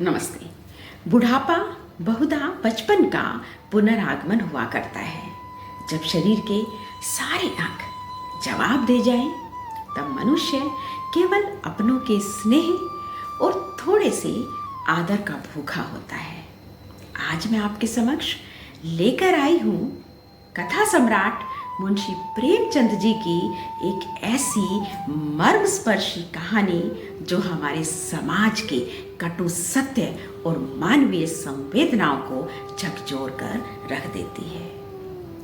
नमस्ते। बुढ़ापा बहुधा बचपन का पुनरागमन हुआ करता है। जब शरीर के सारे अंग जवाब दे जाएं, तब मनुष्य केवल अपनों के स्नेह और थोड़े से आदर का भूखा होता है। आज मैं आपके समक्ष लेकर आई हूँ कथा सम्राट मुंशी प्रेमचंद जी की एक ऐसी मर्मस्पर्शी कहानी जो हमारे समाज के कटु सत्य और मानवीय संवेदनाओं को झकझोर कर रख देती है।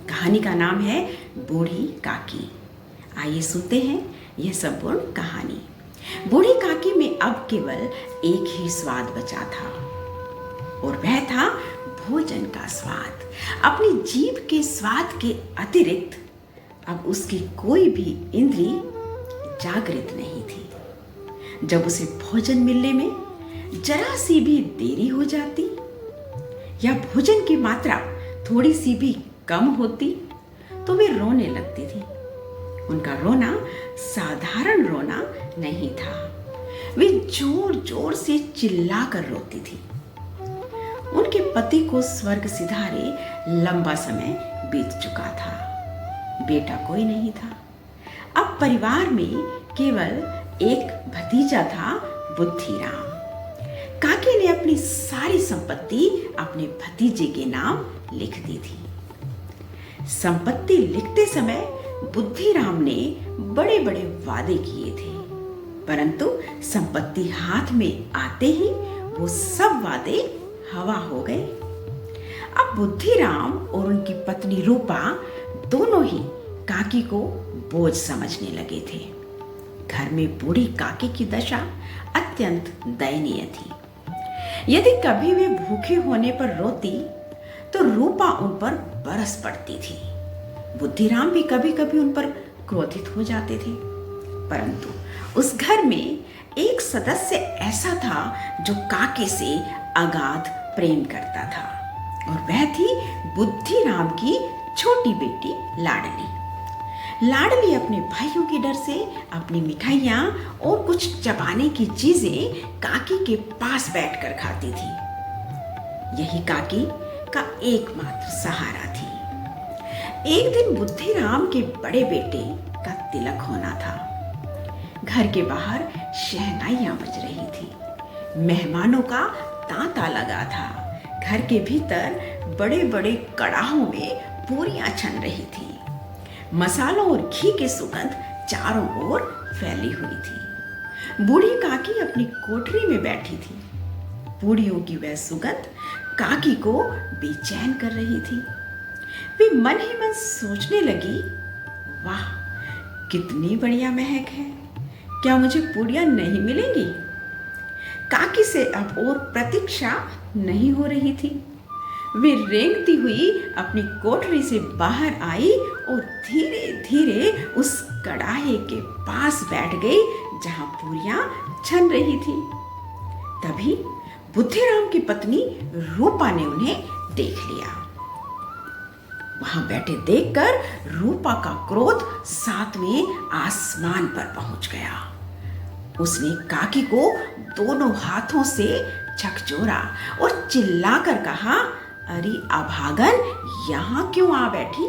कहानी का नाम है बूढ़ी काकी। आइए सुनते हैं यह संपूर्ण कहानी। बूढ़ी काकी में अब केवल एक ही स्वाद बचा था और वह था भोजन का स्वाद। अपनी जीभ के स्वाद के अतिरिक्त अब उसकी कोई भी इंद्री जागृत नहीं थी। जब उसे भोजन मिलने में जरा सी भी देरी हो जाती या भोजन की मात्रा थोड़ी सी भी कम होती तो वे रोने लगती थी। उनका रोना साधारण रोना नहीं था। वे जोर जोर से चिल्लाकर रोती थी। उनके पति को स्वर्ग सिधारे लंबा समय बीत चुका था। बेटा कोई नहीं था। अब परिवार में केवल एक भतीजा था, बुद्धिराम। काकी ने अपनी सारी संपत्ति अपने भतीजे के नाम लिख दी थी। संपत्ति लिखते समय बुद्धिराम ने बड़े बड़े वादे किए थे, परंतु संपत्ति हाथ में आते ही वो सब वादे हवा हो गए। अब बुद्धिराम और उनकी पत्नी रूपा दोनों ही काकी को बोझ समझने लगे थे। घर में बूढ़ी काकी की दशा अत्यंत दयनीय थी। यदि कभी वे भूखे होने पर रोती तो रूपा उन पर बरस पड़ती थी। बुद्धिराम भी कभी कभी उन पर क्रोधित हो जाते थे। परंतु उस घर में एक सदस्य ऐसा था जो काकी से अगाध प्रेम करता था और वह थी बुद्धिराम की छोटी बेटी लाडली। लाडली अपने भाइयों के डर से अपनी मिठाइयाँ और कुछ चबाने की चीजें काकी के पास बैठकर खाती थी। यही काकी का एकमात्र सहारा थी। एक दिन बुद्धिराम के बड़े बेटे का तिलक होना था। घर के बाहर शहनाइयां बज रही थी। मेहमानों का तांता लगा था। घर के भीतर बड़े बड़े कड़ाहों में पूरियां छन रही थी। मसालों और घी की सुगंध चारों ओर फैली हुई थी। बूढ़ी काकी अपनी कोठरी में बैठी थी। पूरियों की वह सुगंध काकी को बेचैन कर रही थी। वे मन ही मन सोचने लगी, वाह कितनी बढ़िया महक है, क्या मुझे पूरियां नहीं मिलेंगी? काकी से अब और प्रतीक्षा नहीं हो रही थी। वे रेंगती हुई अपनी कोठरी से बाहर आई और धीरे धीरे उस कड़ाहे के पास बैठ गई जहां पूरियां छन रही थी। तभी बुद्धिराम की पत्नी रूपा ने उन्हें देख लिया। वहां बैठे देखकर रूपा का क्रोध सातवें आसमान पर पहुंच गया। उसने काकी को दोनों हाथों से झकझोरा और चिल्लाकर कहा, अरे अभागन, यहां क्यों आ बैठी?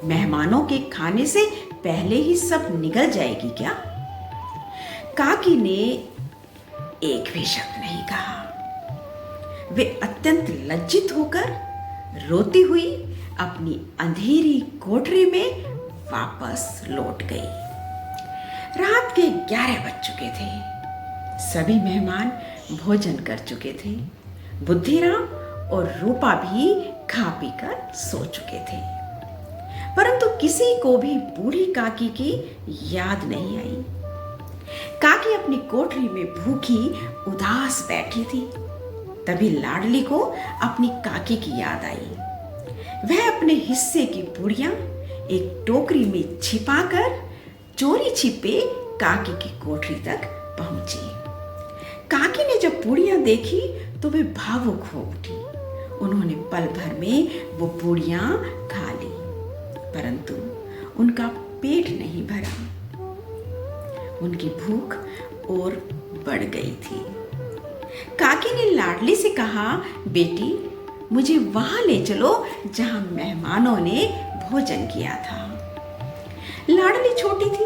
मेहमानों के खाने से पहले ही सब निगल जाएगी क्या? काकी ने एक भी शब्द नहीं कहा। वे अत्यंत लज्जित होकर रोती हुई अपनी अंधेरी कोठरी में वापस लौट गई। रात के 11 बज चुके थे। सभी मेहमान भोजन कर चुके थे। बुद्धिराम और रूपा भी खा पीकर सो चुके थे। परंतु किसी को भी बूढ़ी काकी की याद नहीं आई। काकी अपनी कोठरी में भूखी उदास बैठी थी। तभी लाडली को अपनी काकी की याद आई। वह अपने हिस्से की पूड़ियां एक टोकरी में छिपाकर चोरी छिपे काकी की कोठरी तक पहुंची। काकी ने जब पूड़ियां देखी तो वे भावुक हो उठी। उन्होंने पल भर में वो पूड़ियां खा ली, परंतु उनका पेट नहीं भरा। उनकी भूख और बढ़ गई थी। काकी ने लाडली से कहा, बेटी मुझे वहां ले चलो जहां मेहमानों ने भोजन किया था। लाडली छोटी थी,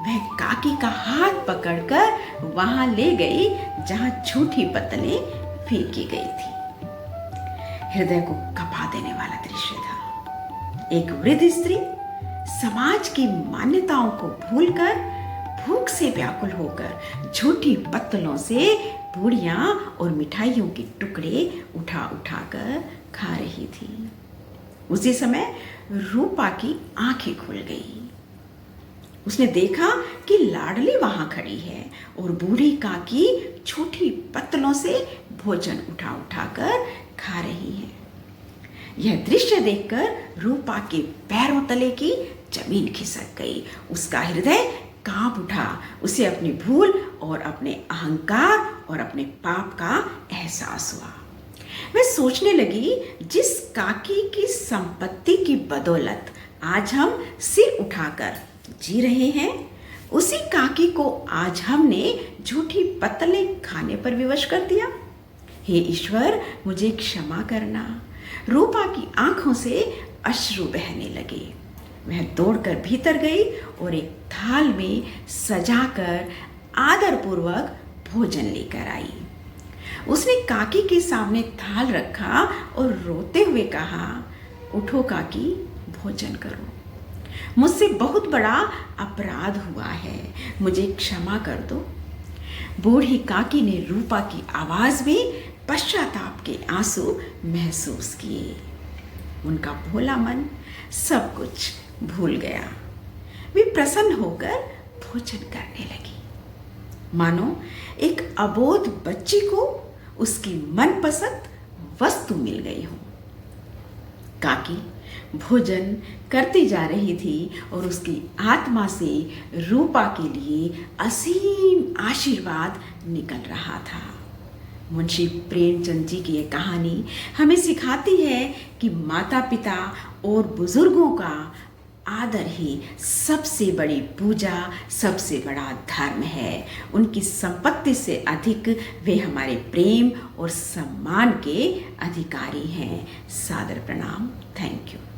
वह काकी का हाथ पकड़कर वहां ले गई जहां झूठी पत्तलें फेंकी गई थी। हृदय को कपा देने वाला दृश्य था। एक वृद्ध स्त्री समाज की मान्यताओं को भूलकर, भूख से व्याकुल होकर झूठी पत्तलों से पूड़ियां और मिठाइयों के टुकड़े उठा उठाकर खा रही थी। उसी समय रूपा की आंखें खुल गई। उसने देखा कि लाडली वहां खड़ी है और बूढ़ी काकी छोटी पत्तलों से भोजन उठा उठाकर खा रही है। यह दृश्य देखकर रूपा के पैरों तले की जमीन खिसक गई। उसका हृदय कांप उठा। उसे अपनी भूल और अपने अहंकार और अपने पाप का एहसास हुआ। वह सोचने लगी, जिस काकी की संपत्ति की बदौलत आज हम सिर उठाकर जी रहे हैं, उसी काकी को आज हमने झूठी पत्तलें खाने पर विवश कर दिया। हे ईश्वर, मुझे क्षमा करना। रूपा की आंखों से अश्रु बहने लगे। वह दौड़कर भीतर गई और एक थाल में सजाकर आदरपूर्वक भोजन लेकर आई। उसने काकी के सामने थाल रखा और रोते हुए कहा, उठो काकी, भोजन करो। मुझसे बहुत बड़ा अपराध हुआ है, मुझे क्षमा कर दो। बूढ़ी काकी ने रूपा की आवाज में पश्चाताप के आंसू महसूस किए। उनका भोला मन सब कुछ भूल गया। वे प्रसन्न होकर भोजन करने लगी, मानो एक अबोध बच्ची को उसकी मनपसंद वस्तु मिल गई हो। काकी भोजन करती जा रही थी और उसकी आत्मा से रूपा के लिए असीम आशीर्वाद निकल रहा था। मुंशी प्रेमचंद जी की ये कहानी हमें सिखाती है कि माता पिता और बुजुर्गों का आदर ही सबसे बड़ी पूजा, सबसे बड़ा धर्म है। उनकी संपत्ति से अधिक वे हमारे प्रेम और सम्मान के अधिकारी हैं। सादर प्रणाम। Thank you.